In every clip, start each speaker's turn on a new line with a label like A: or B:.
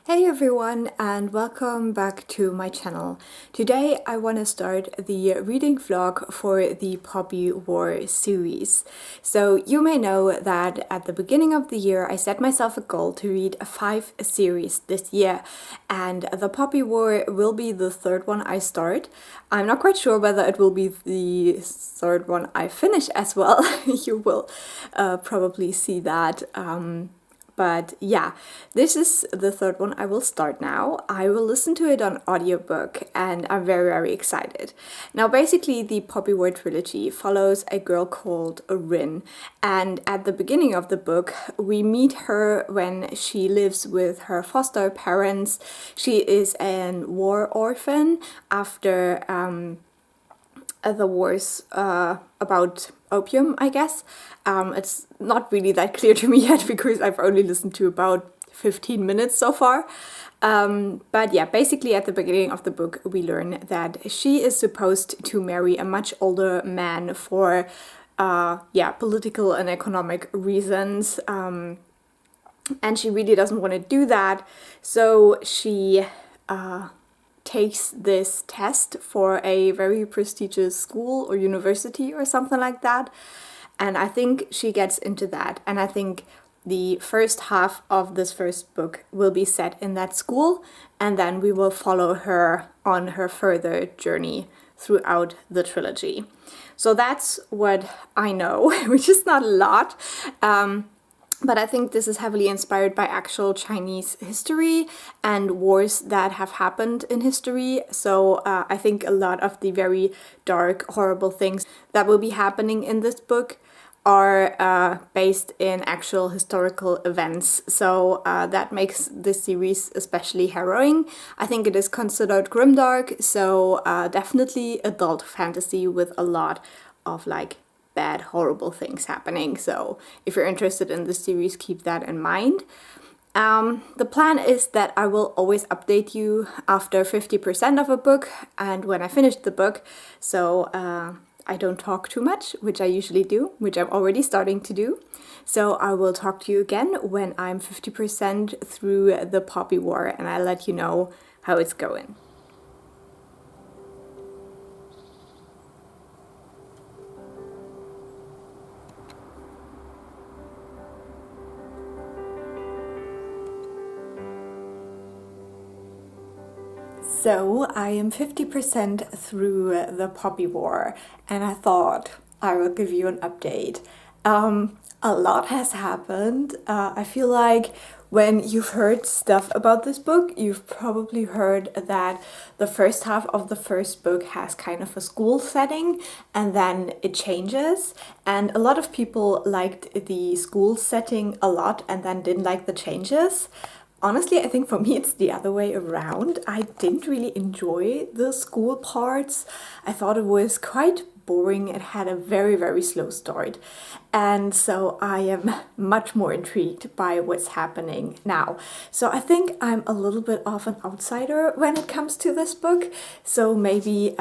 A: Hey everyone, and welcome back to my channel. Today I want to start the reading vlog for the Poppy War series. So you may know that at the beginning of the year I set myself a goal to read 5 series this year, and the Poppy War will be the third one I start. I'm not quite sure whether it will be the third one I finish as well. You will probably see that. But yeah, this is the third one I will start now. I will listen to it on audiobook and I'm very excited. Now basically the Poppy War trilogy follows a girl called Rin, and at the beginning of the book we meet her when she lives with her foster parents. She is an war orphan after the wars about opium, I guess. It's not really that clear to me yet because I've only listened to about 15 minutes so far. But yeah, basically at the beginning of the book we learn that she is supposed to marry a much older man for political and economic reasons. And she really doesn't want to do that, so she takes this test for a very prestigious school or university or something like that, and I think she gets into that, and I think the first half of this first book will be set in that school, and then we will follow her on her further journey throughout the trilogy. So that's what I know, which is not a lot. But I think this is heavily inspired by actual Chinese history and wars that have happened in history. So I think a lot of the very dark, horrible things that will be happening in this book are based in actual historical events. So that makes this series especially harrowing. I think it is considered grimdark, so definitely adult fantasy with a lot of bad, horrible things happening. So if you're interested in this series, keep that in mind. The plan is that I will always update you after 50% of a book and when I finish the book, so I don't talk too much, which I usually do, which I'm already starting to do. So I will talk to you again when I'm 50% through the Poppy War, and I'll let you know how it's going. So I am 50% through the Poppy War, and I thought I will give you an update. A lot has happened. I feel like when you've heard stuff about this book, you've probably heard that the first half of the first book has kind of a school setting and then it changes. And a lot of people liked the school setting a lot and then didn't like the changes. Honestly, I think for me it's the other way around. I didn't really enjoy the school parts. I thought it was quite boring. It had a very slow start. And so I am much more intrigued by what's happening now. So I think I'm a little bit of an outsider when it comes to this book. So maybe,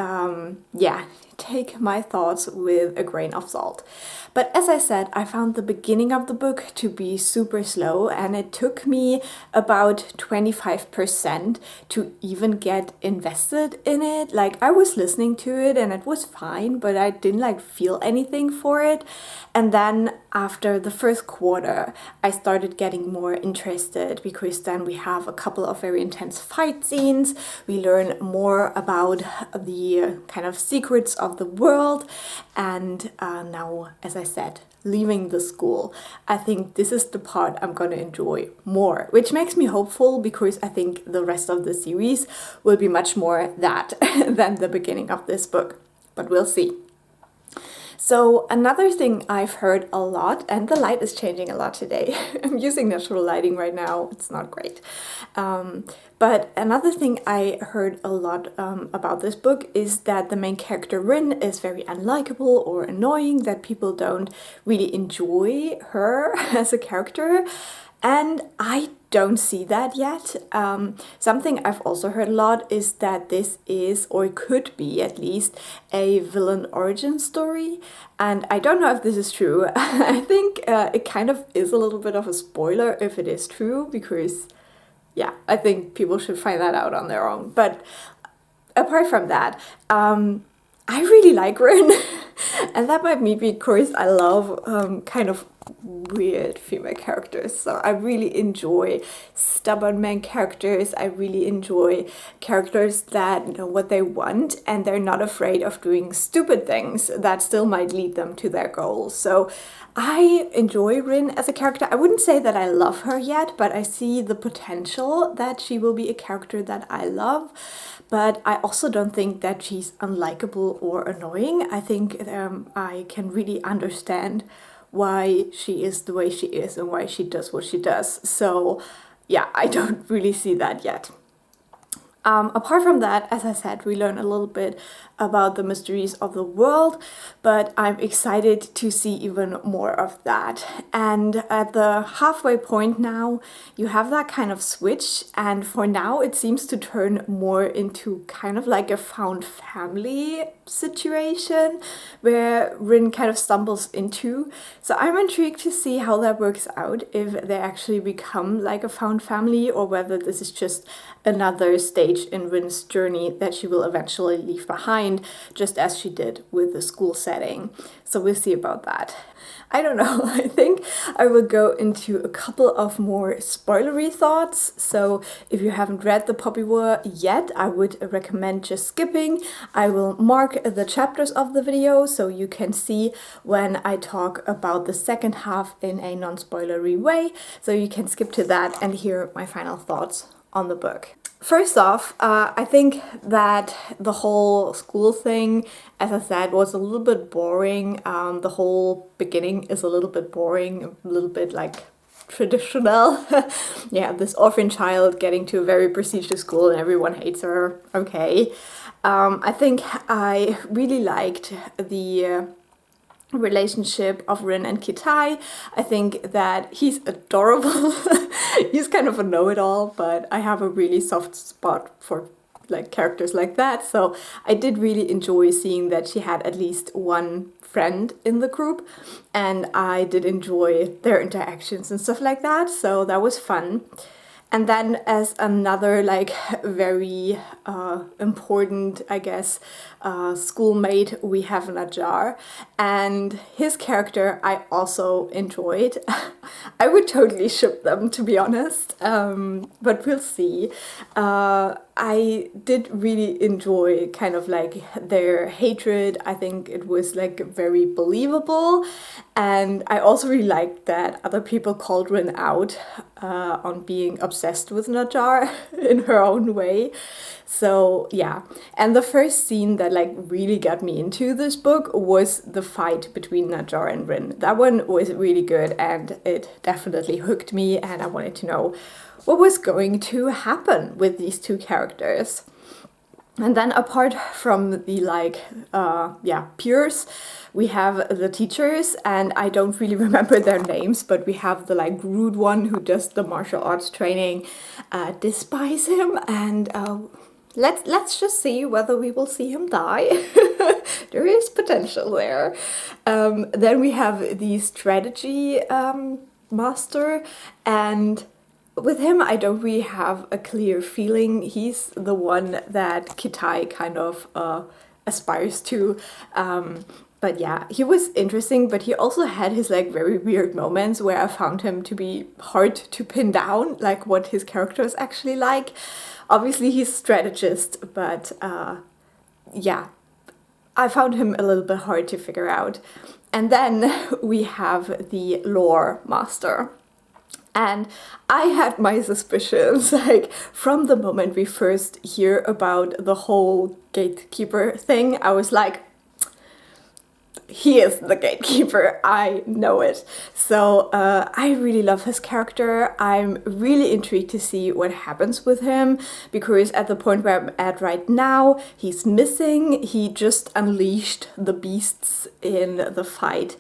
A: take my thoughts with a grain of salt. But as I said, I found the beginning of the book to be super slow, and it took me about 25% to even get invested in it. Like, I was listening to it and it was fine, but I didn't feel anything for it. And then after the first quarter, I started getting more interested because then we have a couple of very intense fight scenes. We learn more about the kind of secrets of the world. And now, as I said, leaving the school, I think this is the part I'm gonna enjoy more, which makes me hopeful because I think the rest of the series will be much more that than the beginning of this book. But we'll see. So another thing I've heard a lot, and the light is changing a lot today. I'm using natural lighting right now. It's not great. But another thing I heard a lot about this book is that the main character Rin is very unlikable or annoying, that people don't really enjoy her as a character. And I don't see that yet. Something I've also heard a lot is that this is, or could be at least, a villain origin story. And I don't know if this is true. I think it kind of is a little bit of a spoiler if it is true, because yeah, I think people should find that out on their own. But apart from that, I really like Rin. And that might be because I love kind of weird female characters. So I really enjoy stubborn main characters. I really enjoy characters that know what they want and they're not afraid of doing stupid things that still might lead them to their goals. So I enjoy Rin as a character. I wouldn't say that I love her yet, but I see the potential that she will be a character that I love. But I also don't think that she's unlikable or annoying. I think I can really understand why she is the way she is and why she does what she does. So yeah, I don't really see that yet. Apart from that, as I said, we learn a little bit about the mysteries of the world, but I'm excited to see even more of that. And at the halfway point now, you have that kind of switch, and for now it seems to turn more into kind of like a found family situation where Rin kind of stumbles into. So I'm intrigued to see how that works out, if they actually become like a found family or whether this is just another stage in Rin's journey that she will eventually leave behind, just as she did with the school setting. So we'll see about that. I don't know, I think I will go into a couple of more spoilery thoughts. So if you haven't read The Poppy War yet, I would recommend just skipping. I will mark the chapters of the video so you can see when I talk about the second half in a non-spoilery way. So you can skip to that and hear my final thoughts on the book. First off, I think that the whole school thing, as I said, was a little bit boring. The whole beginning is a little bit boring, a little bit like traditional. Yeah, this orphan child getting to a very prestigious school and everyone hates her. Okay. I think I really liked the relationship of Rin and Kitai. I think that he's adorable. He's kind of a know-it-all, but I have a really soft spot for like characters like that. So I did really enjoy seeing that she had at least one friend in the group, and I did enjoy their interactions and stuff like that. So that was fun. And then as another like very important, I guess, schoolmate, we have Najjar, and his character I also enjoyed. I would totally ship them, to be honest, but we'll see. I did really enjoy kind of like their hatred. I think it was like very believable, and I also really liked that other people called Rin out on being obsessed with Najjar in her own way. So yeah, and the first scene that like really got me into this book was the fight between Najjar and Rin. That one was really good and it definitely hooked me, and I wanted to know what was going to happen with these two characters. And then apart from the like, peers, we have the teachers, and I don't really remember their names, but we have the like rude one who does the martial arts training, despise him, and let's just see whether we will see him die. There is potential there. Then we have the strategy master, and with him, I don't really have a clear feeling. He's the one that Kitai kind of aspires to. But yeah, he was interesting, but he also had his like very weird moments where I found him to be hard to pin down, like what his character is actually like. Obviously, he's a strategist, but yeah, I found him a little bit hard to figure out. And then we have the lore master. And I had my suspicions, like, from the moment we first hear about the whole gatekeeper thing. I was like, he is the gatekeeper, I know it. So I really love his character. I'm really intrigued to see what happens with him, because at the point where I'm at right now, he's missing. He just unleashed the beasts in the fight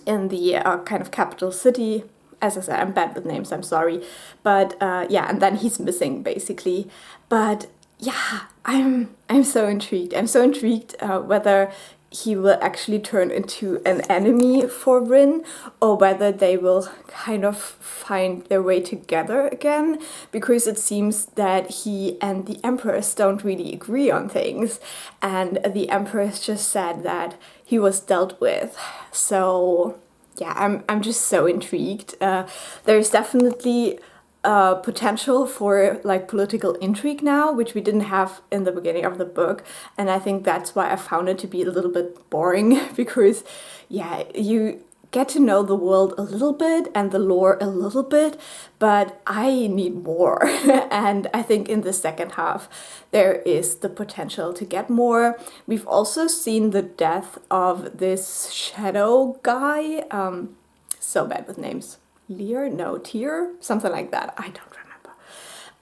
A: in the kind of capital city. As I said, I'm bad with names, I'm sorry. But yeah, and then he's missing basically. But yeah, I'm so intrigued. I'm so intrigued whether he will actually turn into an enemy for Rin, or whether they will kind of find their way together again, because it seems that he and the Empress don't really agree on things, and the Empress just said that he was dealt with. So yeah, I'm just so intrigued. There's definitely potential for like political intrigue now, which we didn't have in the beginning of the book, and I think that's why I found it to be a little bit boring because yeah, you get to know the world a little bit and the lore a little bit, but I need more. And I think in the second half there is the potential to get more. We've also seen the death of this shadow guy, so bad with names. Lear? No, Tyr? Something like that. I don't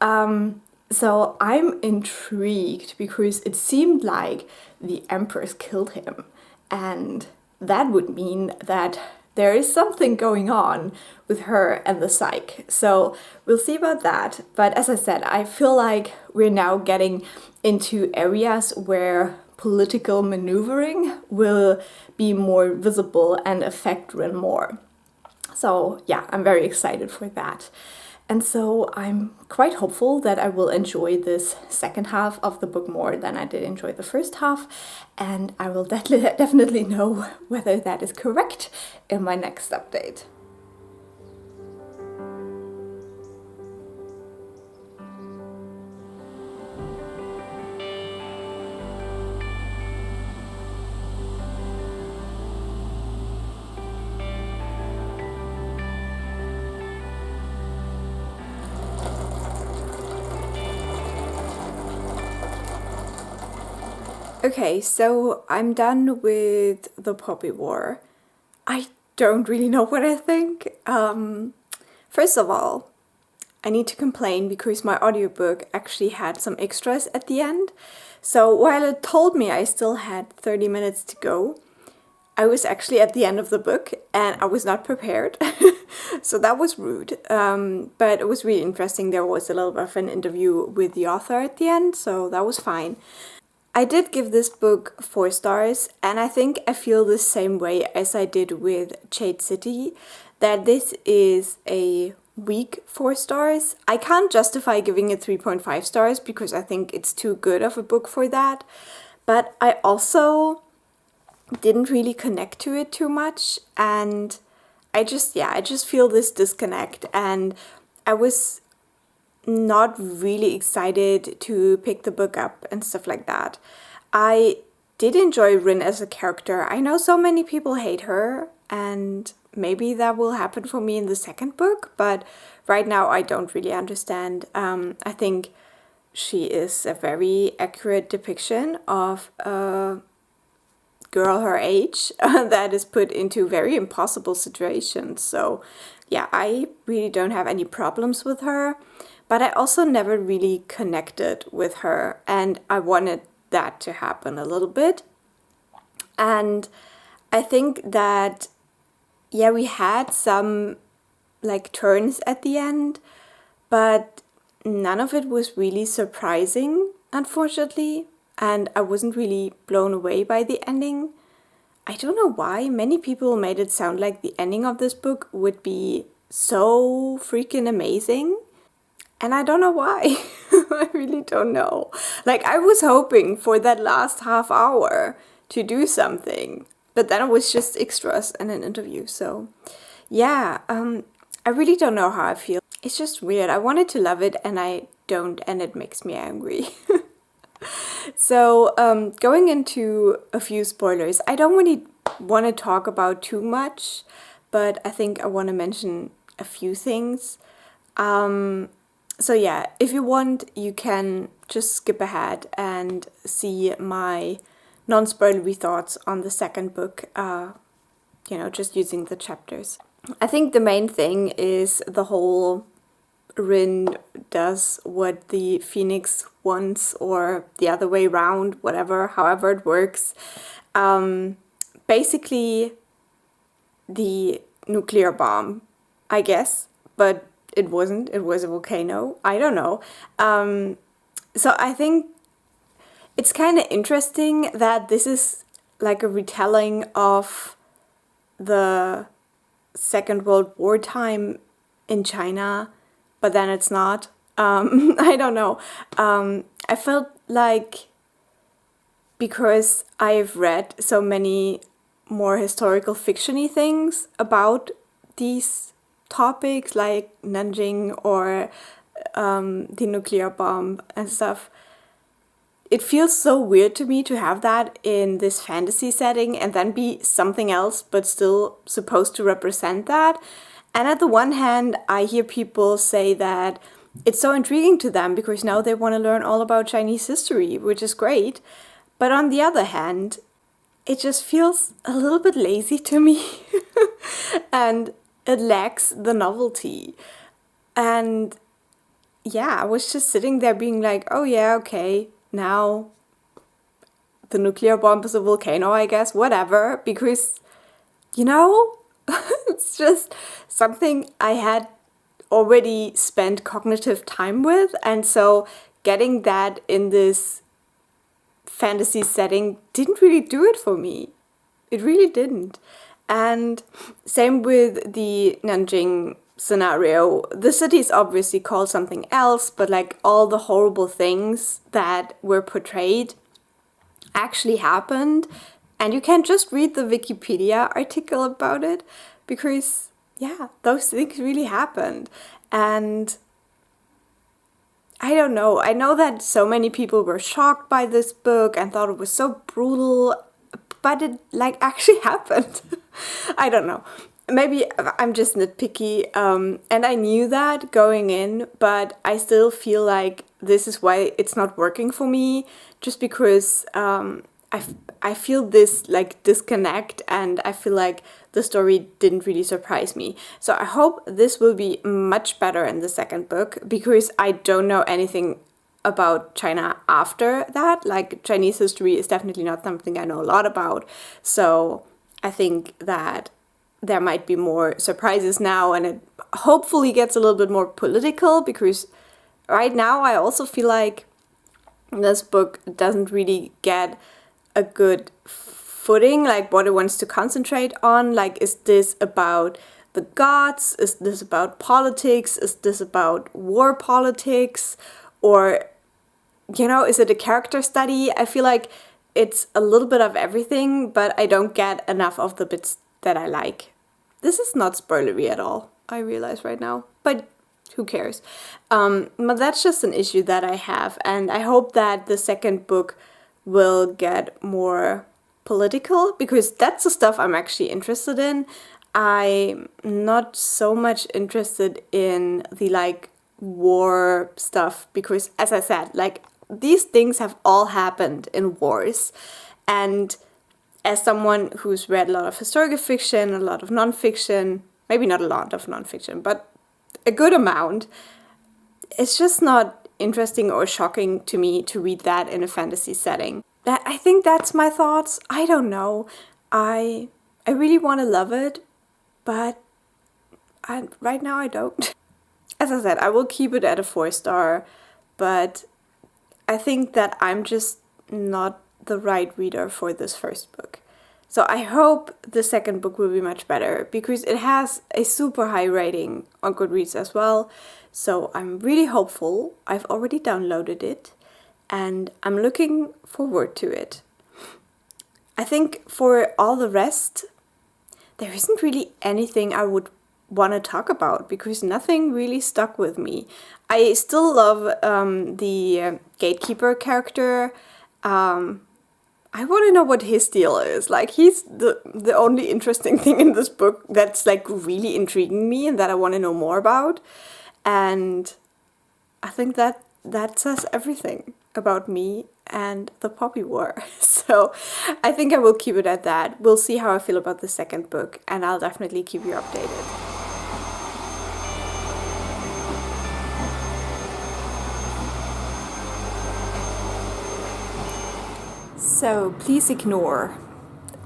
A: remember. So I'm intrigued because it seemed like the Empress killed him, and that would mean that there is something going on with her and the Psyche. So we'll see about that. But as I said, I feel like we're now getting into areas where political maneuvering will be more visible and affect Rin more. So yeah, I'm very excited for that. And so I'm quite hopeful that I will enjoy this second half of the book more than I did enjoy the first half. And I will definitely know whether that is correct in my next update. Okay, so I'm done with the Poppy War. I don't really know what I think. First of all, I need to complain because my audiobook actually had some extras at the end. So while it told me I still had 30 minutes to go, I was actually at the end of the book and I was not prepared. So that was rude. But it was really interesting. There was a little bit of an interview with the author at the end, so that was fine. I did give this book 4 stars, and I think I feel the same way as I did with Jade City, that this is a weak 4 stars. I can't justify giving it 3.5 stars because I think it's too good of a book for that, but I also didn't really connect to it too much, and I just feel this disconnect, and I was not really excited to pick the book up and stuff like that. I did enjoy Rin as a character. I know so many people hate her, and maybe that will happen for me in the second book, but right now I don't really understand. I think she is a very accurate depiction of a girl her age that is put into very impossible situations. So yeah, I really don't have any problems with her. But I also never really connected with her, and I wanted that to happen a little bit. And I think that, yeah, we had some like turns at the end, but none of it was really surprising, unfortunately. And I wasn't really blown away by the ending. I don't know why. Many people made it sound like the ending of this book would be so freaking amazing. And I don't know why. I really don't know. Like, I was hoping for that last half hour to do something, but then it was just extras and an interview. So yeah, I really don't know how I feel. It's just weird. I wanted to love it and I don't, and it makes me angry. So going into a few spoilers, I don't really want to talk about too much, but I think I want to mention a few things. So yeah, if you want, you can just skip ahead and see my non-spoilery thoughts on the second book, just using the chapters. I think the main thing is the whole Rin does what the Phoenix wants, or the other way around, however it works. Basically, the nuclear bomb, I guess, but it wasn't. It was a volcano. I don't know. So I think it's kind of interesting that this is like a retelling of the Second World War time in China, but then it's not. I don't know. I felt like because I've read so many more historical fiction-y things about these topics, like Nanjing or the nuclear bomb and stuff, it feels so weird to me to have that in this fantasy setting and then be something else but still supposed to represent that. And at the one hand, I hear people say that it's so intriguing to them because now they want to learn all about Chinese history, which is great. But on the other hand, it just feels a little bit lazy to me and it lacks the novelty. And yeah, I was just sitting there being like, oh yeah, okay, now the nuclear bomb is a volcano, I guess, whatever, because, you know, it's just something I had already spent cognitive time with, and so getting that in this fantasy setting didn't really do it for me. It really didn't. And same with the Nanjing scenario. The city is obviously called something else, but like all the horrible things that were portrayed actually happened. And you can just read the Wikipedia article about it because, yeah, those things really happened. And I don't know. I know that so many people were shocked by this book and thought it was so brutal, but it like actually happened. I don't know. Maybe I'm just nitpicky, and I knew that going in, but I still feel like this is why it's not working for me, just because I feel this like disconnect, and I feel like the story didn't really surprise me. So I hope this will be much better in the second book, because I don't know anything about China after that. Like, Chinese history is definitely not something I know a lot about. So I think that there might be more surprises now, and it hopefully gets a little bit more political, because right now I also feel like this book doesn't really get a good footing, like what it wants to concentrate on. Like, is this about the gods? Is this about politics? Is this about war politics? Or, you know, is it a character study? I feel like it's a little bit of everything, but I don't get enough of the bits that I like. This is not spoilery at all, I realize right now, but who cares? But that's just an issue that I have, and I hope that the second book will get more political, because that's the stuff I'm actually interested in. I'm not so much interested in the like war stuff, because as I said, like, these things have all happened in wars, and as someone who's read a lot of historical fiction, a lot of nonfiction, maybe not a lot of nonfiction, but a good amount, it's just not interesting or shocking to me to read that in a fantasy setting. I think that's my thoughts. I don't know. I really want to love it, but right now I don't. As I said, I will keep it at a 4-star, but I think that I'm just not the right reader for this first book. So I hope the second book will be much better, because it has a super high rating on Goodreads as well. So I'm really hopeful. I've already downloaded it and I'm looking forward to it. I think for all the rest, there isn't really anything I would want to talk about, because nothing really stuck with me. I still love the gatekeeper character. I want to know what his deal is. Like, he's the only interesting thing in this book that's like really intriguing me and that I want to know more about. And I think that says everything about me and the Poppy War. So I think I will keep it at that. We'll see how I feel about the second book, and I'll definitely keep you updated. So please ignore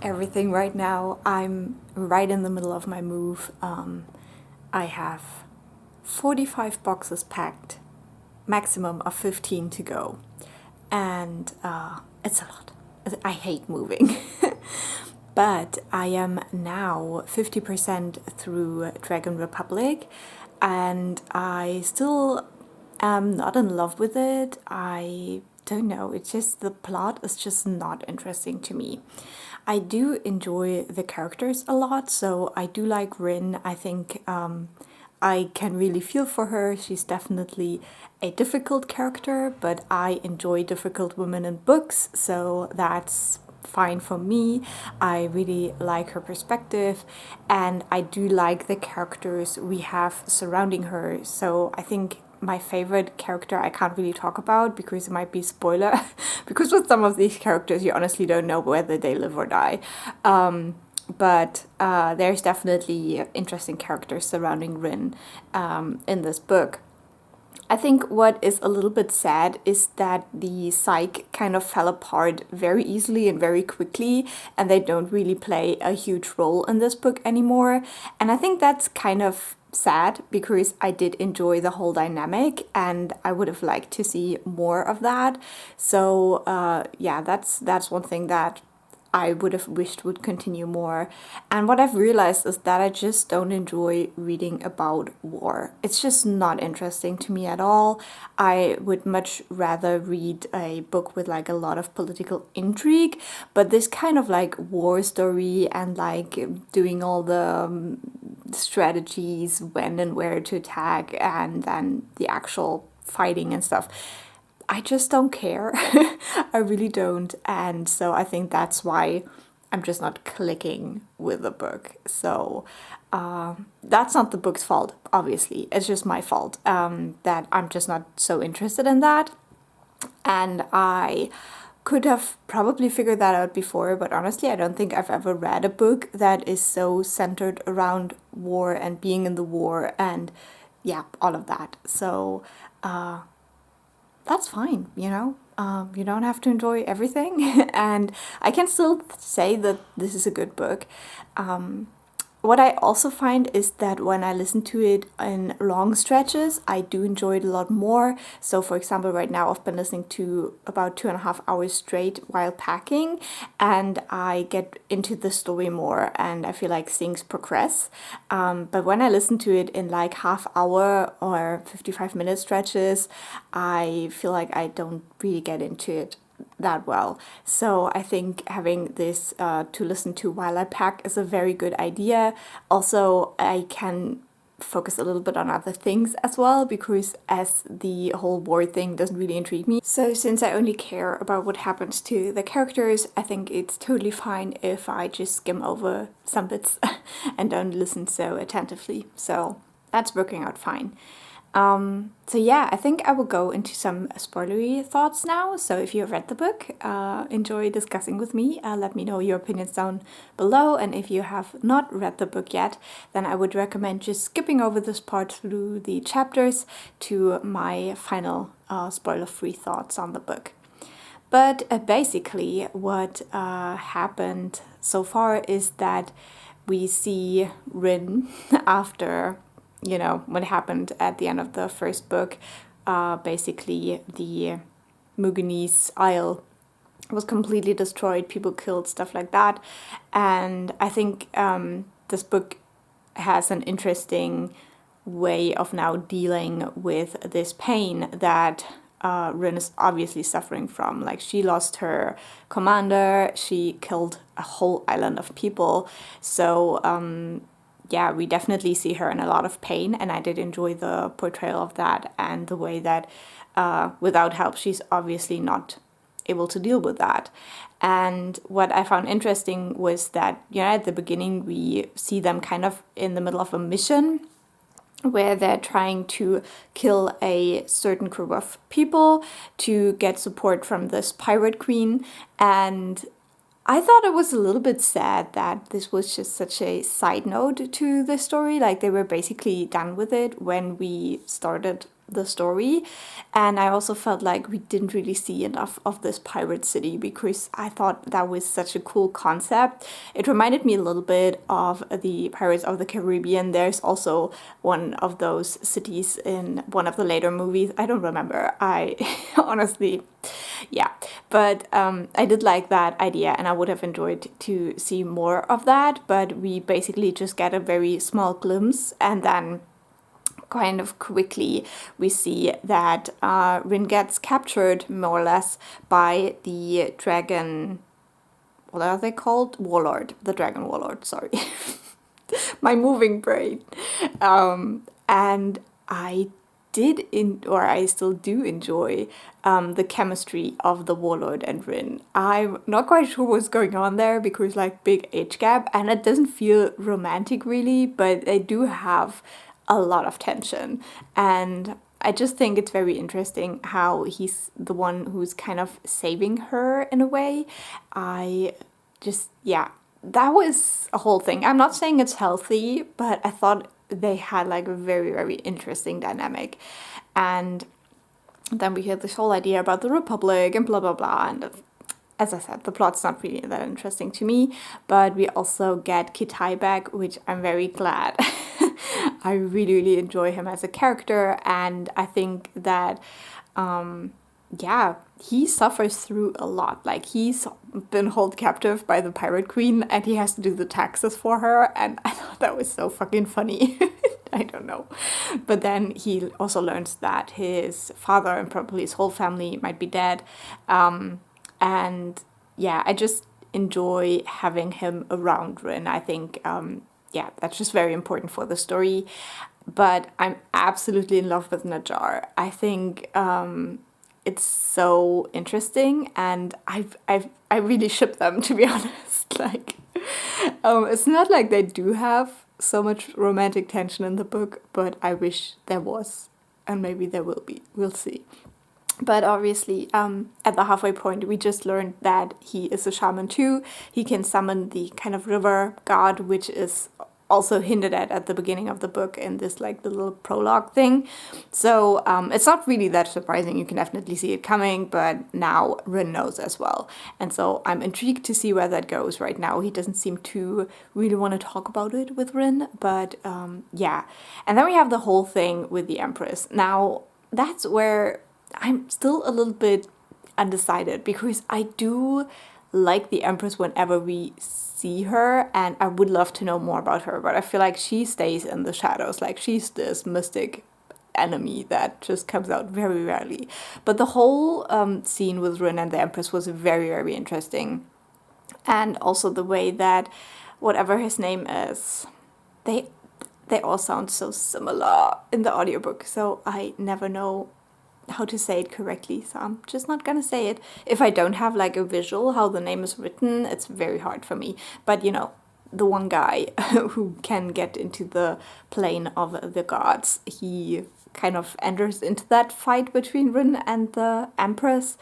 A: everything right now. I'm right in the middle of my move. I have 45 boxes packed, maximum of 15 to go. And it's a lot. I hate moving. But I am now 50% through Dragon Republic, and I still am not in love with it. I don't know, it's just the plot is just not interesting to me. I do enjoy the characters a lot, so I do like Rin. I think I can really feel for her. She's definitely a difficult character, but I enjoy difficult women in books, so that's fine for me. I really like her perspective, and I do like the characters we have surrounding her. So I think my favorite character I can't really talk about because it might be spoiler, because with some of these characters you honestly don't know whether they live or die. But there's definitely interesting characters surrounding Rin in this book. I think what is a little bit sad is that the psych kind of fell apart very easily and very quickly, and they don't really play a huge role in this book anymore. And I think that's kind of sad because I did enjoy the whole dynamic and I would have liked to see more of that. So yeah, that's one thing that I would have wished would continue more. And what I've realized is that I just don't enjoy reading about war. It's just not interesting to me at all. I would much rather read a book with like a lot of political intrigue, but this kind of like war story and like doing all the strategies, when and where to attack, and then the actual fighting and stuff, I just don't care. I really don't. And so I think that's why I'm just not clicking with the book. So that's not the book's fault, obviously. It's just my fault that I'm just not so interested in that. And I could have probably figured that out before, but honestly, I don't think I've ever read a book that is so centered around war and being in the war and yeah, all of that. So that's fine, you know? You don't have to enjoy everything. And I can still say that this is a good book. What I also find is that when I listen to it in long stretches, I do enjoy it a lot more. So for example, right now I've been listening to about 2.5 hours straight while packing, and I get into the story more and I feel like things progress. But when I listen to it in like half hour or 55-minute stretches, I feel like I don't really get into it that well. So I think having this to listen to while I pack is a very good idea. Also, I can focus a little bit on other things as well, because as the whole war thing doesn't really intrigue me. So since I only care about what happens to the characters, I think it's totally fine if I just skim over some bits and don't listen so attentively. So that's working out fine. So yeah, I think I will go into some spoilery thoughts now. So if you have read the book, enjoy discussing with me. Let me know your opinions down below. And if you have not read the book yet, then I would recommend just skipping over this part through the chapters to my final spoiler-free thoughts on the book. But basically what happened so far is that we see Rin after, you know, what happened at the end of the first book. Basically, the Muganese Isle was completely destroyed, people killed, stuff like that. And I think this book has an interesting way of now dealing with this pain that Rin is obviously suffering from. Like, she lost her commander, she killed a whole island of people. So yeah, we definitely see her in a lot of pain, and I did enjoy the portrayal of that and the way that without help she's obviously not able to deal with that. And what I found interesting was that, you know, at the beginning we see them kind of in the middle of a mission where they're trying to kill a certain group of people to get support from this pirate queen. And I thought it was a little bit sad that this was just such a side note to the story. Like, they were basically done with it when we started the story. And I also felt like we didn't really see enough of this pirate city, because I thought that was such a cool concept. It reminded me a little bit of the Pirates of the Caribbean. There's also one of those cities in one of the later movies. I don't remember. I honestly, yeah. But I did like that idea, and I would have enjoyed to see more of that. But we basically just get a very small glimpse, and then kind of quickly we see that Rin gets captured more or less by the dragon. What are they called? Warlord. The dragon warlord, sorry. My moving brain. And I I still do enjoy the chemistry of the warlord and Rin. I'm not quite sure what's going on there because like big age gap, and it doesn't feel romantic really, but they do have a lot of tension. And I just think it's very interesting how he's the one who's kind of saving her in a way. Yeah, that was a whole thing. I'm not saying it's healthy, but I thought they had like a very, very interesting dynamic. And then we hear this whole idea about the Republic and blah, blah, blah. And as I said, the plot's not really that interesting to me, but we also get Kitai back, which I'm very glad. I really, really enjoy him as a character, and I think that, he suffers through a lot. Like, he's been held captive by the Pirate Queen, and he has to do the taxes for her, and I thought that was so fucking funny. I don't know. But then he also learns that his father and probably his whole family might be dead. And yeah, I just enjoy having him around Rin. I think, that's just very important for the story. But I'm absolutely in love with Najar. I think it's so interesting, and I really ship them, to be honest. Like, it's not like they do have so much romantic tension in the book, but I wish there was, and maybe there will be. We'll see. But obviously, at the halfway point, we just learned that he is a shaman too. He can summon the kind of river god, which is also hinted at the beginning of the book in this like the little prologue thing. So it's not really that surprising. You can definitely see it coming, but now Rin knows as well. And so I'm intrigued to see where that goes. Right now, he doesn't seem to really want to talk about it with Rin, but yeah. And then we have the whole thing with the Empress. Now, that's where I'm still a little bit undecided, because I do like the Empress whenever we see her, and I would love to know more about her, but I feel like she stays in the shadows. Like, she's this mystic enemy that just comes out very rarely. But the whole scene with Rin and the Empress was very, very interesting. And also the way that whatever his name is, they all sound so similar in the audiobook, so I never know how to say it correctly, so I'm just not gonna say it. If I don't have like a visual how the name is written, it's very hard for me. But you know, the one guy who can get into the plane of the gods, he kind of enters into that fight between Rin and the Empress.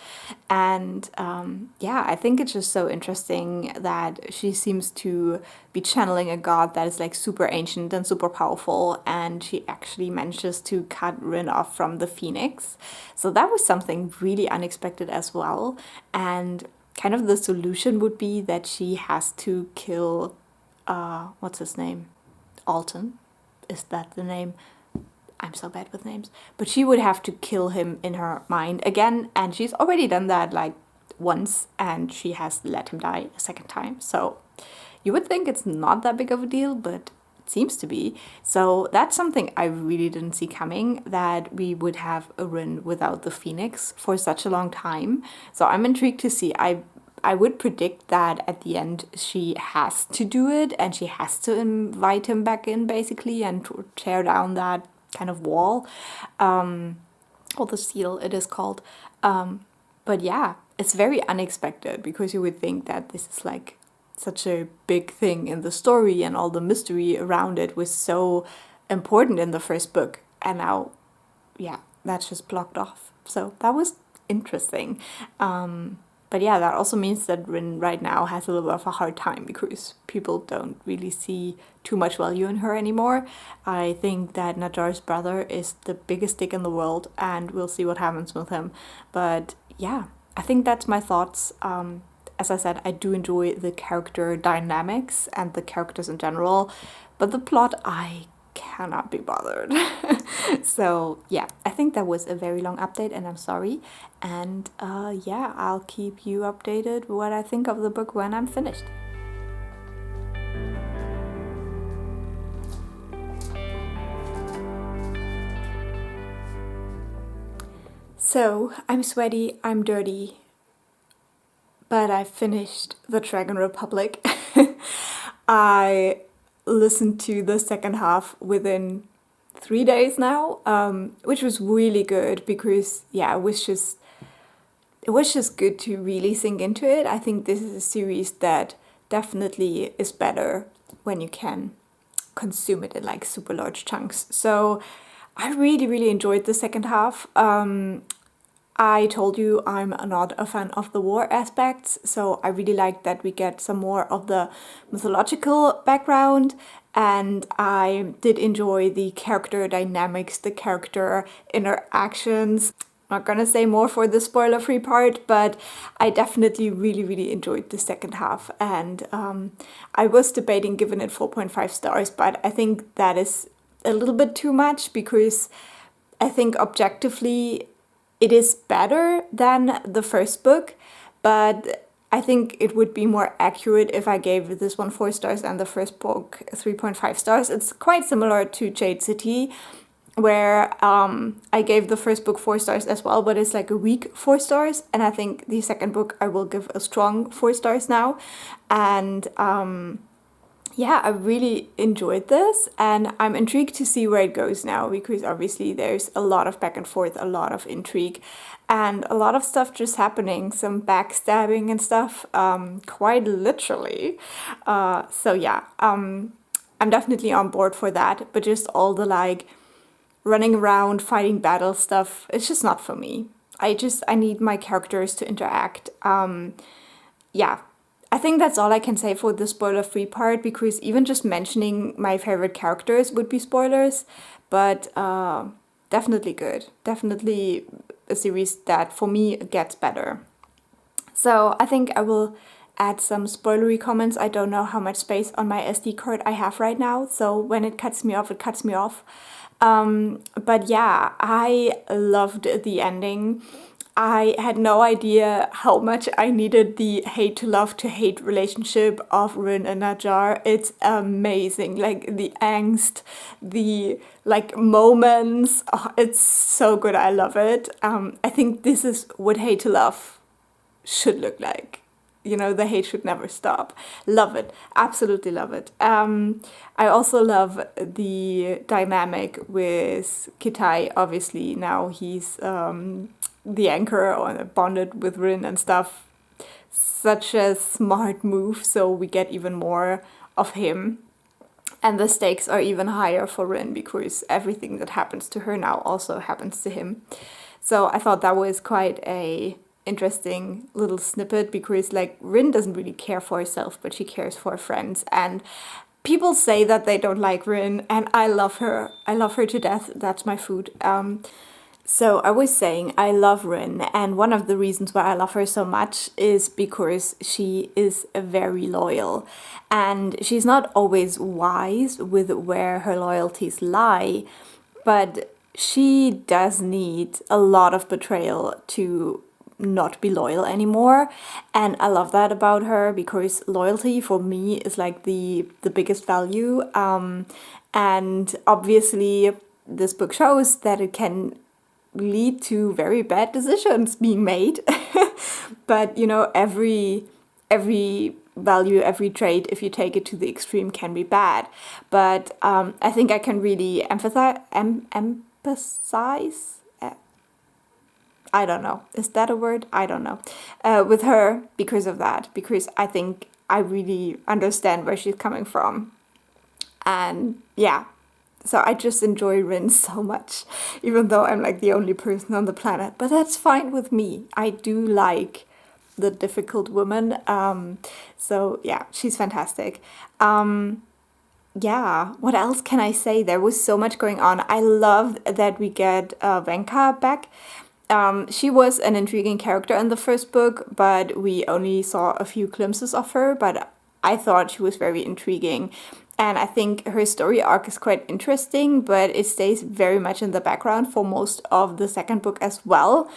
A: And I think it's just so interesting that she seems to be channeling a god that is like super ancient and super powerful, and she actually manages to cut Rin off from the Phoenix. So that was something really unexpected as well. And kind of the solution would be that she has to kill what's his name? Alton? Is that the name? I'm so bad with names. But she would have to kill him in her mind again, and she's already done that like once, and she has let him die a second time. So you would think it's not that big of a deal, but it seems to be. So that's something I really didn't see coming, that we would have a Rin without the Phoenix for such a long time. So I'm intrigued to see. I would predict that at the end she has to do it, and she has to invite him back in basically and to tear down that kind of wall, or the seal it is called. But yeah, it's very unexpected, because you would think that this is like such a big thing in the story, and all the mystery around it was so important in the first book, and now, yeah, that's just blocked off. So that was interesting. But yeah, that also means that Rin right now has a little bit of a hard time, because people don't really see too much value in her anymore. I think that Najar's brother is the biggest dick in the world, and we'll see what happens with him. But yeah, I think that's my thoughts. As I said, I do enjoy the character dynamics and the characters in general, but the plot I cannot be bothered. So yeah, I think that was a very long update and I'm sorry. And yeah, I'll keep you updated what I think of the book when I'm finished. So I'm sweaty, I'm dirty, but I finished The Dragon Republic. I listened to the second half within 3 days now, which was really good because yeah, it was just good to really sink into it. I think this is a series that definitely is better when you can consume it in like super large chunks. So I really enjoyed the second half. I told you I'm not a fan of the war aspects, so I really like that we get some more of the mythological background, and I did enjoy the character dynamics, the character interactions. I'm not gonna say more for the spoiler-free part, but I definitely really enjoyed the second half, and I was debating giving it 4.5 stars, but I think that is a little bit too much because I think objectively it is better than the first book, but I think it would be more accurate if I gave this one 4 stars and the first book 3.5 stars. It's quite similar to Jade City, where I gave the first book 4 stars as well, but it's like a weak 4 stars, and I think the second book I will give a strong 4 stars now. And yeah, I really enjoyed this, and I'm intrigued to see where it goes now, because obviously there's a lot of back and forth, a lot of intrigue, and a lot of stuff just happening, some backstabbing and stuff, quite literally. So yeah, I'm definitely on board for that, but just all the like running around, fighting battle stuff, it's just not for me. I need my characters to interact. Yeah. I think that's all I can say for the spoiler-free part, because even just mentioning my favorite characters would be spoilers, but definitely good. Definitely a series that, for me, gets better. So I think I will add some spoilery comments. I don't know how much space on my SD card I have right now, so when it cuts me off, it cuts me off. But yeah, I loved the ending. I had no idea how much I needed the hate to love to hate relationship of Rin and Najar. It's amazing. Like the angst, the like moments. Oh, it's so good. I love it. I think this is what hate to love should look like. You know, the hate should never stop. Love it. Absolutely love it. I also love the dynamic with Kitai. Obviously, now he's the anchor or bonded with Rin and stuff. Such a smart move, so we get even more of him. And the stakes are even higher for Rin because everything that happens to her now also happens to him. So I thought that was quite a interesting little snippet, because like Rin doesn't really care for herself, but she cares for her friends. And people say that they don't like Rin, and I love her. I love her to death. That's my food. So I was saying I love Rin, and one of the reasons why I love her so much is because she is very loyal, and she's not always wise with where her loyalties lie, but she does need a lot of betrayal to not be loyal anymore. And I love that about her, because loyalty for me is like the biggest value. And obviously this book shows that it can lead to very bad decisions being made. But you know, every value, every trait, if you take it to the extreme, can be bad. But I think I can really emphasize I don't know. Is that a word? I don't know. With her because of that. Because I think I really understand where she's coming from. And yeah. So I just enjoy Rin so much. Even though I'm like the only person on the planet. But that's fine with me. I do like the difficult woman. So yeah, she's fantastic. Yeah, what else can I say? There was so much going on. I love that we get Venka back. She was an intriguing character in the first book, but we only saw a few glimpses of her, but I thought she was very intriguing. And I think her story arc is quite interesting, but it stays very much in the background for most of the second book as well.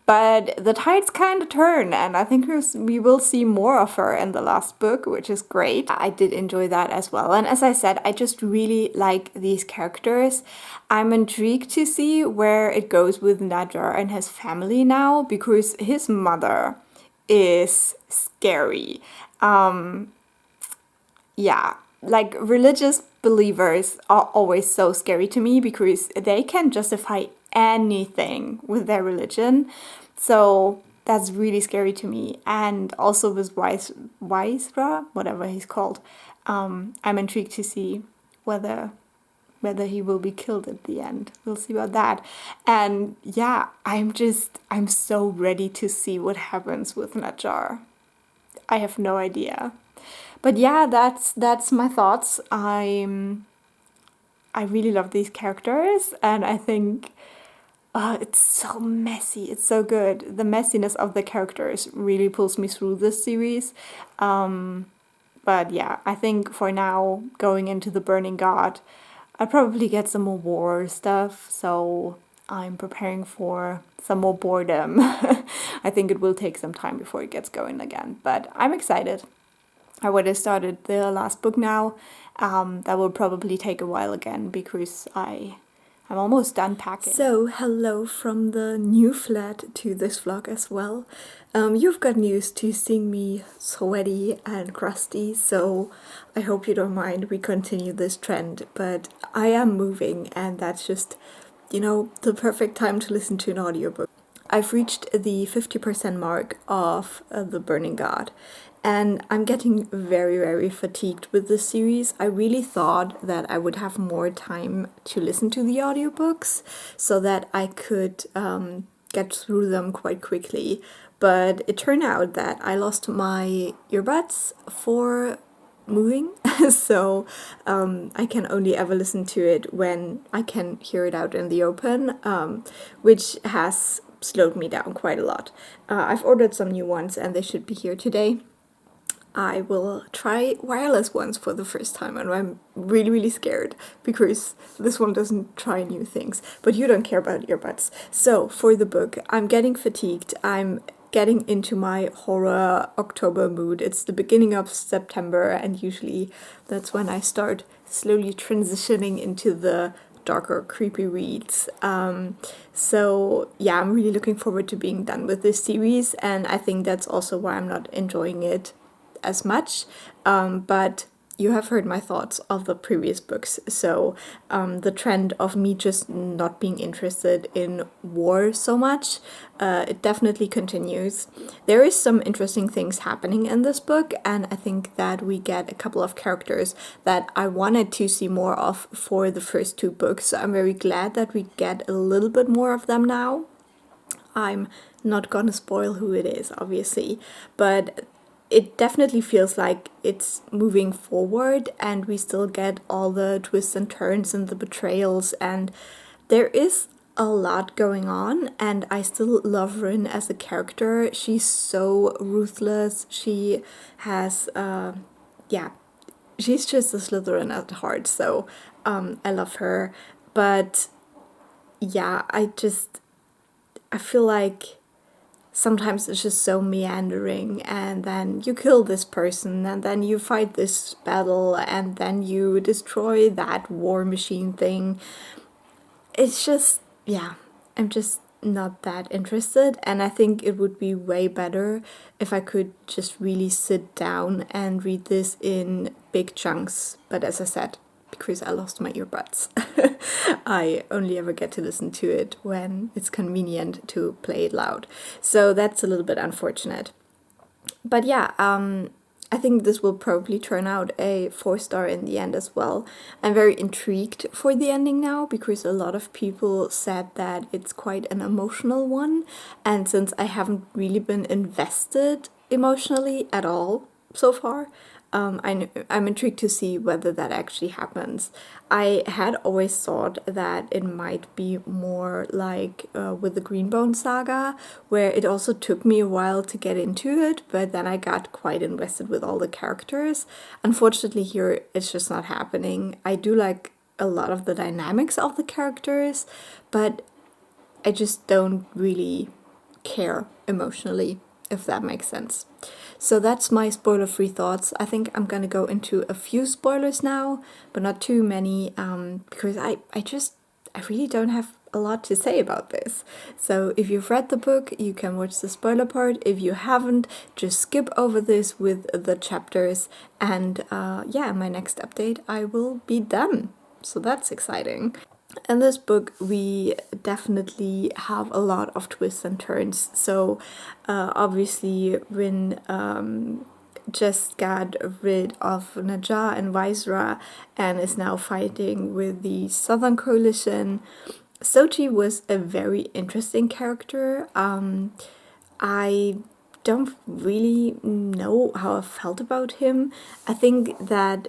A: But the tides kind of turn, and I think we will see more of her in the last book, which is great. I did enjoy that as well. And as I said, I just really like these characters. I'm intrigued to see where it goes with Najar and his family now, because his mother is scary. Yeah, like religious believers are always so scary to me because they can justify anything with their religion. So that's really scary to me. And also with Wisra, whatever he's called, I'm intrigued to see whether he will be killed at the end. We'll see about that. And yeah, I'm so ready to see what happens with Najjar. I have no idea. But yeah, that's my thoughts. I really love these characters, and I think it's so messy. It's so good. The messiness of the characters really pulls me through this series. But yeah, I think for now, going into the Burning God, I'll probably get some more war stuff. So I'm preparing for some more boredom. I think it will take some time before it gets going again, but I'm excited. I already started the last book now. That will probably take a while again because I'm almost done packing. So, hello from the new flat to this vlog as well. You've got used to seeing me sweaty and crusty, so I hope you don't mind we continue this trend. But I am moving, and that's just, the perfect time to listen to an audiobook. I've reached the 50% mark of The Burning God, and I'm getting very, very fatigued with this series. I really thought that I would have more time to listen to the audiobooks so that I could get through them quite quickly. But it turned out that I lost my earbuds for moving, so I can only ever listen to it when I can hear it out in the open, which has slowed me down quite a lot. I've ordered some new ones and they should be here today. I will try wireless ones for the first time, and I'm really, really scared because this one doesn't try new things. But you don't care about earbuds. So for the book, I'm getting fatigued. I'm getting into my horror October mood. It's the beginning of September, and usually that's when I start slowly transitioning into the darker, creepy reads. So yeah, I'm really looking forward to being done with this series, and I think that's also why I'm not enjoying it as much, but you have heard my thoughts of the previous books, so the trend of me just not being interested in war so much, it definitely continues. There is some interesting things happening in this book, and I think that we get a couple of characters that I wanted to see more of for the first two books, so I'm very glad that we get a little bit more of them now. I'm not gonna spoil who it is, obviously, but it definitely feels like it's moving forward, and we still get all the twists and turns and the betrayals, and there is a lot going on, and I still love Rin as a character. She's so ruthless. She has, she's just a Slytherin at heart, so I love her. But yeah, I feel like sometimes it's just so meandering, and then you kill this person, and then you fight this battle, and then you destroy that war machine thing. It's just, yeah, I'm just not that interested, and I think it would be way better if I could just really sit down and read this in big chunks. But as I said, because I lost my earbuds, I only ever get to listen to it when it's convenient to play it loud. So that's a little bit unfortunate. But yeah, I think this will probably turn out a 4-star in the end as well. I'm very intrigued for the ending now because a lot of people said that it's quite an emotional one, and since I haven't really been invested emotionally at all so far, I'm intrigued to see whether that actually happens. I had always thought that it might be more like with the Greenbone Saga, where it also took me a while to get into it, but then I got quite invested with all the characters. Unfortunately, here it's just not happening. I do like a lot of the dynamics of the characters, but I just don't really care emotionally, if that makes sense. So that's my spoiler-free thoughts. I think I'm gonna go into a few spoilers now, but not too many, because I really don't have a lot to say about this. So if you've read the book, you can watch the spoiler part. If you haven't, just skip over this with the chapters, and yeah, my next update I will be done. So that's exciting. In this book, we definitely have a lot of twists and turns. So, obviously, Rin just got rid of Najah and Viceroy and is now fighting with the Southern Coalition. Soji was a very interesting character. I don't really know how I felt about him. I think that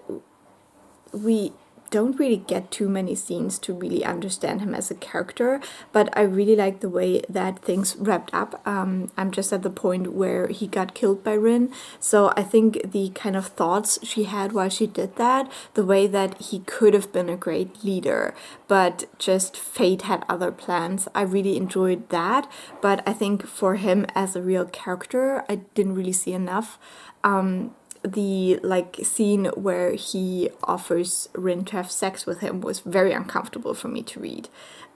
A: we don't really get too many scenes to really understand him as a character, but I really like the way that things wrapped up. I'm just at the point where he got killed by Rin, so I think the kind of thoughts she had while she did that, the way that he could have been a great leader, but just fate had other plans, I really enjoyed that. But I think for him as a real character, I didn't really see enough. The like scene where he offers Rin to have sex with him was very uncomfortable for me to read.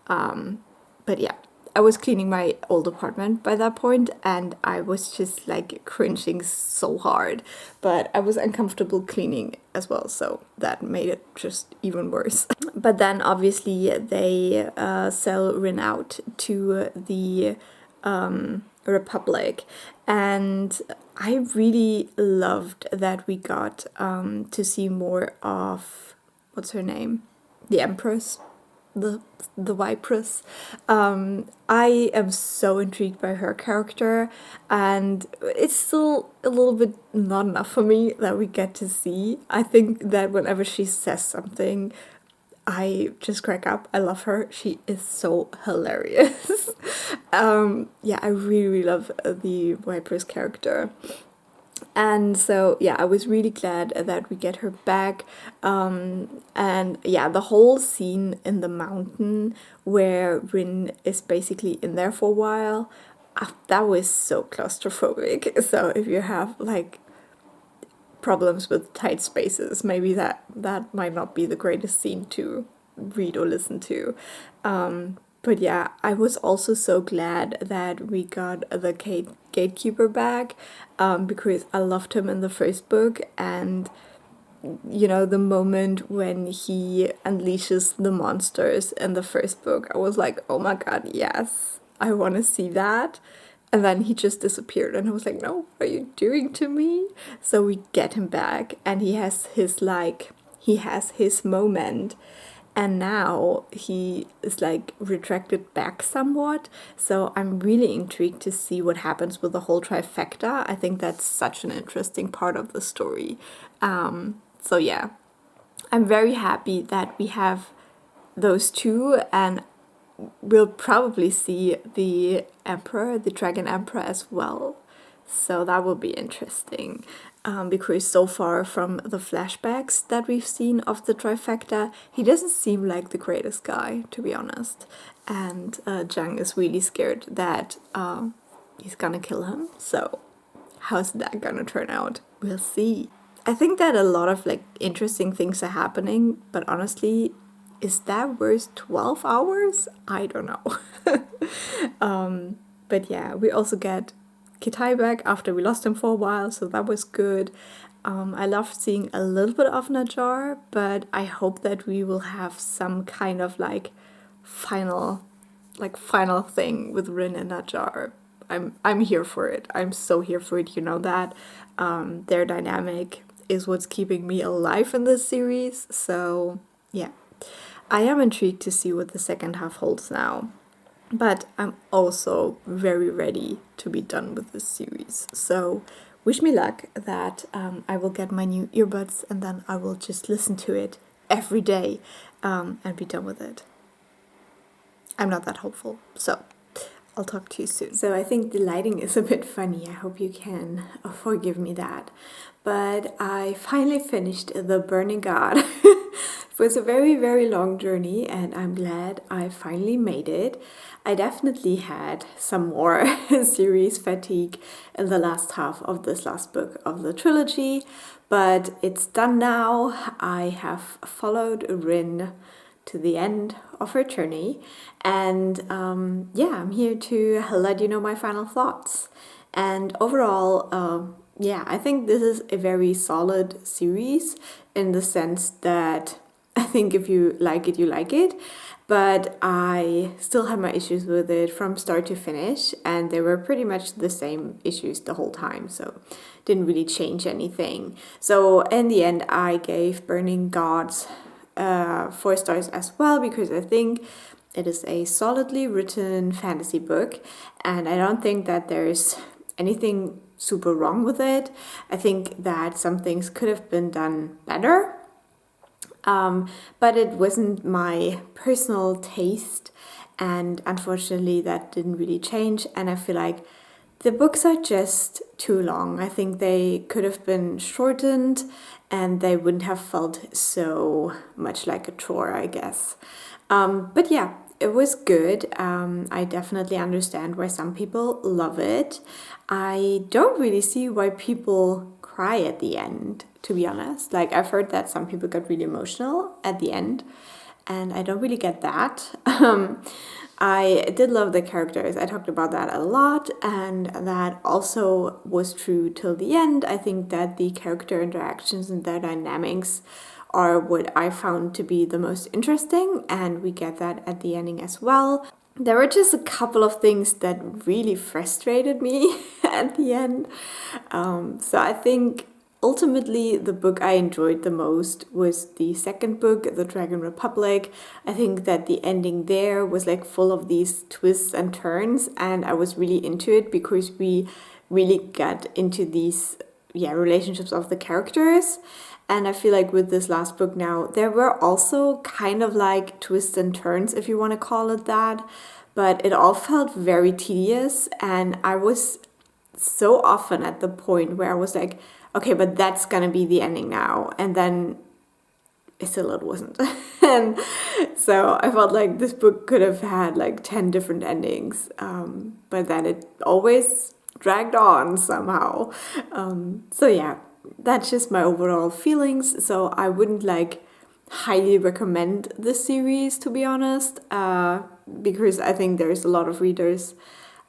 A: But yeah, I was cleaning my old apartment by that point, and I was just like cringing so hard. But I was uncomfortable cleaning as well, so that made it just even worse. But then obviously they sell Rin out to the Republic, and I really loved that we got to see more of, what's her name? The Empress, the Vipress. I am so intrigued by her character, and it's still a little bit not enough for me that we get to see. I think that whenever she says something, I just crack up. I love her. She is so hilarious. Yeah, I really, really love the Viper's character. And so, yeah, I was really glad that we get her back. And yeah, the whole scene in the mountain where Rin is basically in there for a while, that was so claustrophobic. So if you have like problems with tight spaces, maybe that might not be the greatest scene to read or listen to. But yeah, I was also so glad that we got the gatekeeper back, because I loved him in the first book, and you know, the moment when he unleashes the monsters in the first book, I was like, oh my god, yes, I want to see that. And then he just disappeared, and I was like, no, what are you doing to me? So we get him back, and he has his moment, and now he is like retracted back somewhat. So I'm really intrigued to see what happens with the whole trifecta. I think that's such an interesting part of the story. So yeah, I'm very happy that we have those two, and we'll probably see the Emperor, the Dragon Emperor as well. So that will be interesting, because so far from the flashbacks that we've seen of the trifecta, he doesn't seem like the greatest guy, to be honest. And Zhang is really scared that he's gonna kill him. So how's that gonna turn out? We'll see. I think that a lot of like interesting things are happening, but honestly, is that worth 12 hours? I don't know. But yeah, we also get Kitai back after we lost him for a while, so that was good. I loved seeing a little bit of Najjar, but I hope that we will have some kind of like final thing with Rin and Najjar. I'm here for it. I'm so here for it, you know that. Their dynamic is what's keeping me alive in this series, so yeah. I am intrigued to see what the second half holds now, but I'm also very ready to be done with this series. So wish me luck that I will get my new earbuds and then I will just listen to it every day and be done with it. I'm not that hopeful, so I'll talk to you soon. So I think the lighting is a bit funny. I hope you can forgive me that. But I finally finished The Burning God. It was a very, very long journey and I'm glad I finally made it. I definitely had some more series fatigue in the last half of this last book of the trilogy, but it's done now. I have followed Rin to the end of her journey, and yeah, I'm here to let you know my final thoughts. And overall, yeah, I think this is a very solid series in the sense that I think if you like it, you like it. But I still have my issues with it from start to finish, and they were pretty much the same issues the whole time, so didn't really change anything. So in the end, I gave Burning Gods 4 stars as well, because I think it is a solidly written fantasy book, and I don't think that there's anything super wrong with it. I think that some things could have been done better. But it wasn't my personal taste, and unfortunately that didn't really change, and I feel like the books are just too long. I think they could have been shortened and they wouldn't have felt so much like a chore, I guess. But yeah, it was good. I definitely understand why some people love it. I don't really see why people cry at the end, to be honest. Like, I've heard that some people got really emotional at the end, and I don't really get that. I did love the characters. I talked about that a lot, and that also was true till the end. I think that the character interactions and their dynamics are what I found to be the most interesting, and we get that at the ending as well. There were just a couple of things that really frustrated me at the end. So I think ultimately the book I enjoyed the most was the second book, The Dragon Republic. I think that the ending there was like full of these twists and turns, and I was really into it because we really got into these relationships of the characters. And I feel like with this last book now, there were also kind of like twists and turns, if you want to call it that, but it all felt very tedious, and I was so often at the point where I was like, okay, but that's gonna be the ending now, and then still it wasn't. And so I felt like this book could have had like 10 different endings, but then it always dragged on somehow. So yeah, that's just my overall feelings. So I wouldn't like highly recommend this series, to be honest, because I think there's a lot of readers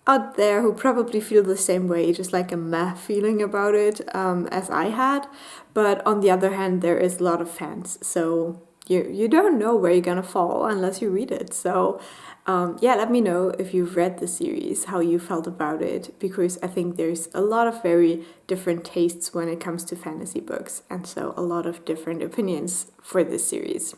A: out there who probably feel the same way, just like a meh feeling about it, as I had. But on the other hand, there is a lot of fans, so you don't know where you're gonna fall unless you read it. So yeah, let me know if you've read the series, how you felt about it, because I think there's a lot of very different tastes when it comes to fantasy books, and so a lot of different opinions for this series.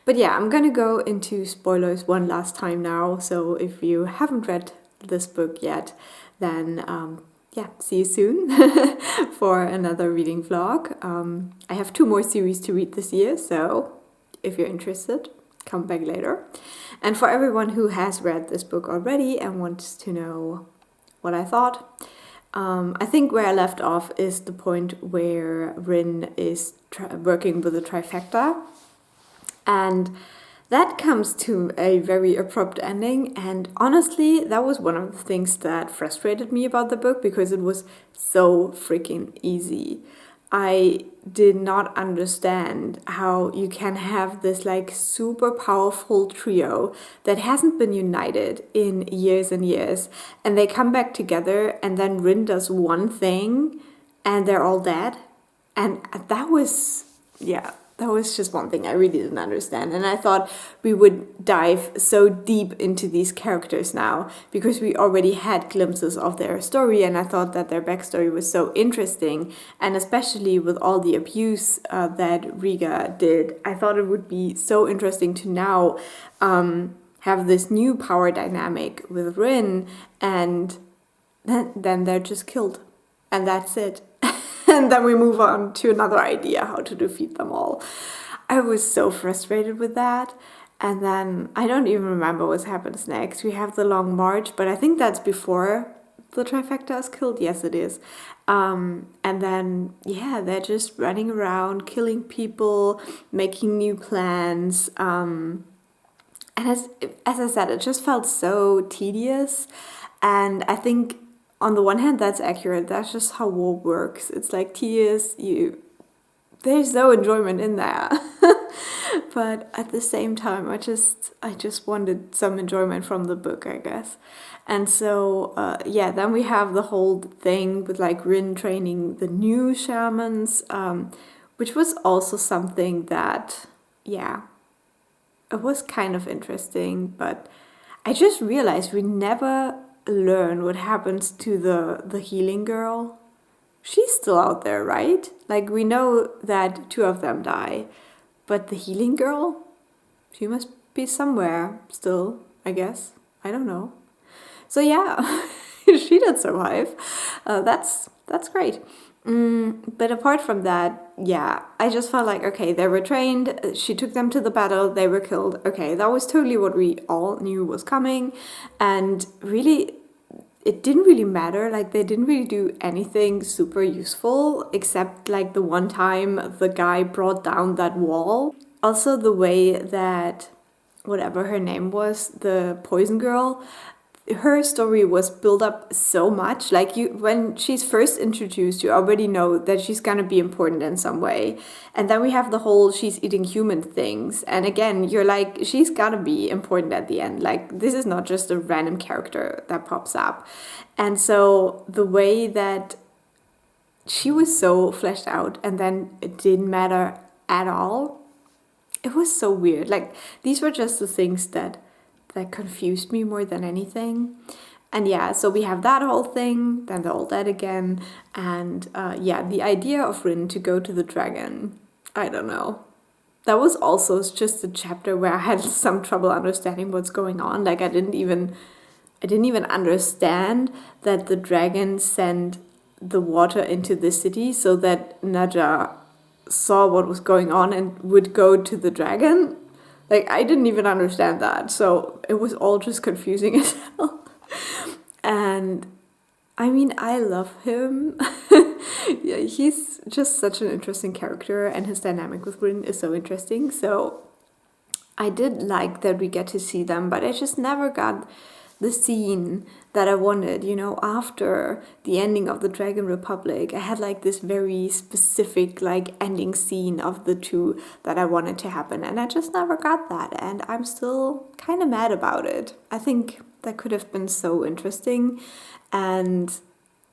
A: But yeah, I'm gonna go into spoilers one last time now, so if you haven't read this book yet, then yeah, see you soon for another reading vlog. I have 2 more series to read this year, so if you're interested, come back later. And for everyone who has read this book already and wants to know what I thought, I think where I left off is the point where Rin is working with the trifecta, and that comes to a very abrupt ending, and honestly, that was one of the things that frustrated me about the book, because it was so freaking easy. I did not understand how you can have this like super powerful trio that hasn't been united in years and years, and they come back together, and then Rin does one thing and they're all dead. And that was, that was just one thing I really didn't understand. And I thought we would dive so deep into these characters now, because we already had glimpses of their story, and I thought that their backstory was so interesting. And especially with all the abuse that Riga did, I thought it would be so interesting to now have this new power dynamic with Rin, and then they're just killed. and that's it. And then we move on to another idea how to defeat them all. I was so frustrated with that. And then I don't even remember what happens next. We have the long march, but I think that's before the trifecta is killed. Yes, it is. And then, yeah, they're just running around, killing people, making new plans. And as I said, it just felt so tedious. And I think on the one hand, that's accurate. That's just how war works. It's like tedious. There's no enjoyment in there. But at the same time, I just wanted some enjoyment from the book, I guess. And so, yeah, then we have the whole thing with like Rin training the new shamans, which was also something that, yeah, it was kind of interesting. But I just realized we never learn what happens to the healing girl. She's still out there, right? Like, we know that 2 of them die. But the healing girl? She must be somewhere still, I guess. I don't know. So yeah, she did survive. That's great. But apart from that, yeah, I just felt like, okay, they were trained. She took them to the battle. They were killed. Okay, that was totally what we all knew was coming. And really, it didn't really matter. Like, they didn't really do anything super useful, except like the one time the guy brought down that wall. Also, the way that whatever her name was, the poison girl, her story was built up so much. Like, when she's first introduced, you already know that she's gonna be important in some way. And then we have the whole she's eating human things. And again, you're like, she's gotta be important at the end. Like, this is not just a random character that pops up. And so the way that she was so fleshed out and then it didn't matter at all, it was so weird. Like, these were just the things that confused me more than anything. And yeah, so we have that whole thing, then they're all dead again. And yeah, the idea of Rin to go to the dragon, I don't know. That was also just a chapter where I had some trouble understanding what's going on. Like, I didn't even understand that the dragon sent the water into the city so that Naja saw what was going on and would go to the dragon. Like, I didn't even understand that. So it was all just confusing as hell. And I mean, I love him. Yeah, he's just such an interesting character, and his dynamic with Rin is so interesting. So I did like that we get to see them, but I just never got the scene that I wanted, you know, after the ending of the Dragon Republic. I had like this very specific like ending scene of the 2 that I wanted to happen, and I just never got that, and I'm still kind of mad about it. I think that could have been so interesting, and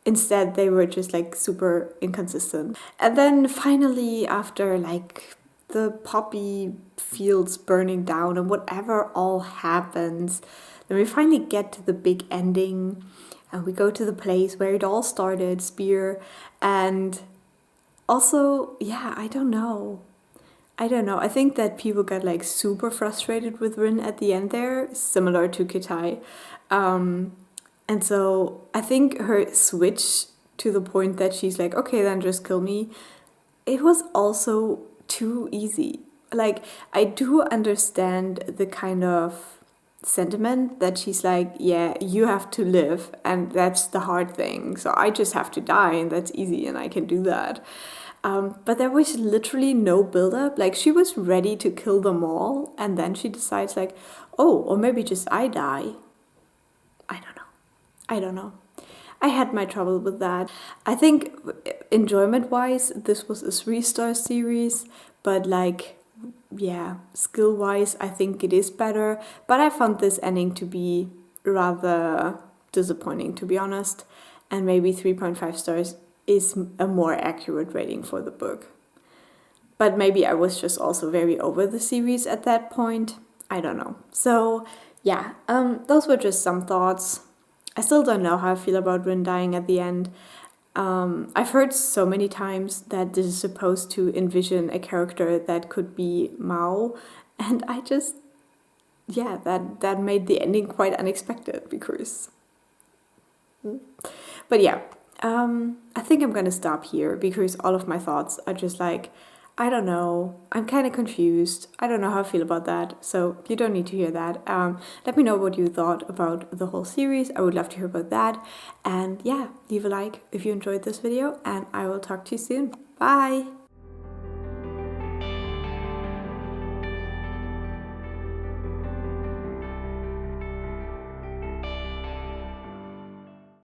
A: instead they were just like super inconsistent. And then finally, after like the poppy fields burning down and whatever all happens, then we finally get to the big ending, and we go to the place where it all started, Spear. And also, yeah, I don't know. I think that people got like super frustrated with Rin at the end there, similar to Kitai. And so I think her switch to the point that she's like, okay, then just kill me, it was also too easy. Like, I do understand the kind of sentiment that she's like, yeah, you have to live, and that's the hard thing, so I just have to die, and that's easy, and I can do that. But there was literally no build-up. Like, she was ready to kill them all, and then she decides like, oh, or maybe just I die. I don't know. I had my trouble with that. I think enjoyment-wise, this was a 3-star series, but like, yeah, skill-wise, I think it is better. But I found this ending to be rather disappointing, to be honest. And maybe 3.5 stars is a more accurate rating for the book. But maybe I was just also very over the series at that point. I don't know. So yeah, those were just some thoughts. I still don't know how I feel about Rin dying at the end. I've heard so many times that this is supposed to envision a character that could be Mao, and I just, yeah, that made the ending quite unexpected because. But yeah, I think I'm gonna stop here because all of my thoughts are just like, I don't know, I'm kind of confused. I don't know how I feel about that, so you don't need to hear that. Let me know what you thought about the whole series. I would love to hear about that. And yeah, leave a like if you enjoyed this video, and I will talk to you soon. Bye!